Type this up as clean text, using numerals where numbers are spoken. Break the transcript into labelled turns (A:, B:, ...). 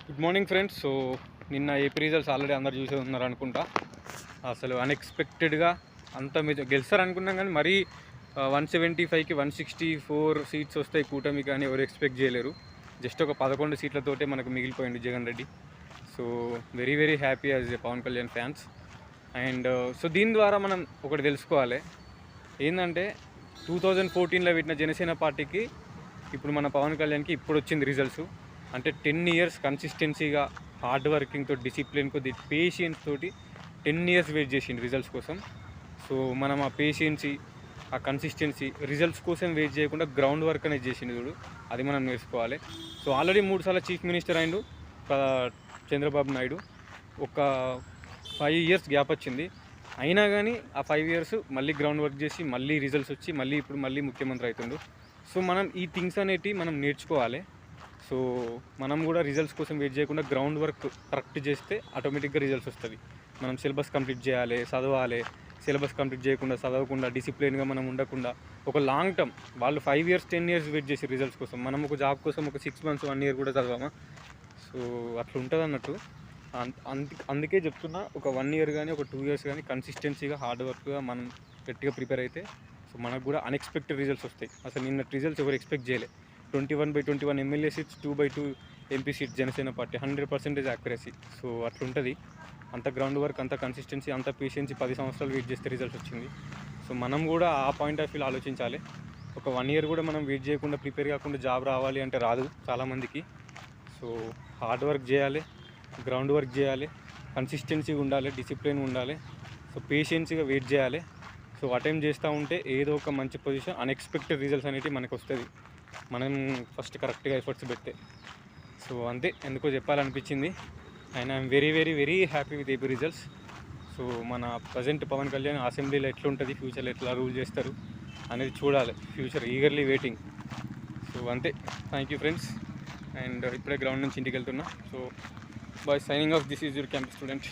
A: Good morning friends. So నిన్న AP results already అందరు చూసే ఉన్నారు అనుకుంటా. అసలు అన్ఎక్స్పెక్టెడ్గా అంత మీరు గెలుస్తారు అనుకున్నాం, కానీ మరీ 175కి 164 సీట్స్ వస్తాయి కూటమి కానీ ఎవరు ఎక్స్పెక్ట్ చేయలేరు. జస్ట్ ఒక 11 సీట్లతోటే మనకు మిగిలిపోయింది Jagan Reddy. So very very happy as a Pavan Kalyan fans. And so దీని ద్వారా మనం ఒకటి తెలుసుకోవాలి, ఏంటంటే 2014లో పెట్టిన జనసేన పార్టీకి ఇప్పుడు మన పవన్ కళ్యాణ్కి ఇప్పుడు వచ్చింది రిజల్ట్స్. అంటే 10 ఇయర్స్ కన్సిస్టెన్సీగా హార్డ్ వర్కింగ్తో, డిసిప్లిన్ కొద్ది పేషియన్స్ తోటి 10 ఇయర్స్ వెయిట్ చేసింది రిజల్ట్స్ కోసం. సో మనం ఆ పేషియన్సీ, ఆ కన్సిస్టెన్సీ, రిజల్ట్స్ కోసం వెయిట్ చేయకుండా గ్రౌండ్ వర్క్ అనేది చేసింది చూడు, అది మనం నేర్చుకోవాలి. సో ఆల్రెడీ 3 సార్లు చీఫ్ మినిస్టర్ అయిండు చంద్రబాబు నాయుడు. ఒక 5 ఇయర్స్ గ్యాప్ వచ్చింది, అయినా కానీ ఆ 5 ఇయర్స్ మళ్ళీ గ్రౌండ్ వర్క్ చేసి మళ్ళీ రిజల్ట్స్ వచ్చి ఇప్పుడు మళ్ళీ ముఖ్యమంత్రి అవుతుండు. సో మనం ఈ థింగ్స్ అనేటివి మనం నేర్చుకోవాలి. సో మనం కూడా రిజల్ట్స్ కోసం వెయిట్ చేయకుండా గ్రౌండ్ వర్క్ కరెక్ట్ చేస్తే ఆటోమేటిక్గా రిజల్ట్స్ వస్తుంది. మనం సిలబస్ కంప్లీట్ చేయాలి, చదవాలి. సిలబస్ కంప్లీట్ చేయకుండా, చదవకుండా, డిసిప్లిన్గా మనం ఉండకుండా ఒక లాంగ్ టర్మ్, వాళ్ళు 5 ఇయర్స్ 10 ఇయర్స్ వెయిట్ చేసి రిజల్ట్స్ కోసం, మనం ఒక జాబ్ కోసం ఒక 6 మంత్స్ 1 ఇయర్ కూడా చదవామా? సో అట్లా ఉంటుంది అన్నట్టు. అందుకే చెప్తున్నా, ఒక 1 ఇయర్ కానీ ఒక 2 ఇయర్స్ కానీ కన్సిస్టెన్సీగా హార్డ్ వర్క్గా మనం గట్టిగా ప్రిపేర్ అయితే సో మనకు కూడా అన్ఎక్స్పెక్టెడ్ రిజల్ట్స్ వస్తాయి. అసలు నిన్న రిజల్ట్స్ ఎవరు ఎక్స్పెక్ట్ చేయలే. 21/21 MLA seats, 2/2 MP seats Janasena party, 100% accuracy. So అట్లుంటుంది. అంత గ్రౌండ్ వర్క్, అంత కన్సిస్టెన్సీ, అంత పేషెన్సీ 10 సంవత్సరాలు వెయిట్ చేస్తే రిజల్ట్స్ వచ్చింది. సో మనం కూడా ఆ పాయింట్ ఆఫ్ వ్యూలో ఆలోచించాలి. ఒక 1 ఇయర్ కూడా మనం వెయిట్ చేయకుండా, ప్రిపేర్ కాకుండా జాబ్ రావాలి అంటే రాదు చాలామందికి. సో హార్డ్ వర్క్ చేయాలి, గ్రౌండ్ వర్క్ చేయాలి, కన్సిస్టెన్సీ ఉండాలి, డిసిప్లిన్ ఉండాలి. సో పేషెన్సీగా వెయిట్ చేయాలి. సో అటెంప్ట్ చేస్తూ ఉంటే ఏదో ఒక మంచి పొజిషన్, అన్ఎక్స్పెక్టెడ్ రిజల్ట్స్ అనేవి మనకు వస్తుంది, మనం ఫస్ట్ కరెక్ట్గా ఎఫర్ట్స్ పెడితే. సో అంతే, ఎందుకో చెప్పాలనిపించింది. And I'm very very very happy with AP results. So మన ప్రజెంట్ పవన్ కళ్యాణ్ అసెంబ్లీలో ఎట్లుంటుంది, ఫ్యూచర్లో ఎట్లా రూల్ చేస్తారు అనేది చూడాలి. Future eagerly waiting. సో అంతే. Thank you friends. అండ్ ఇప్పుడే గ్రౌండ్ నుంచి ఇంటికి వెళ్తున్నా. So bye, signing off. This is your camp student.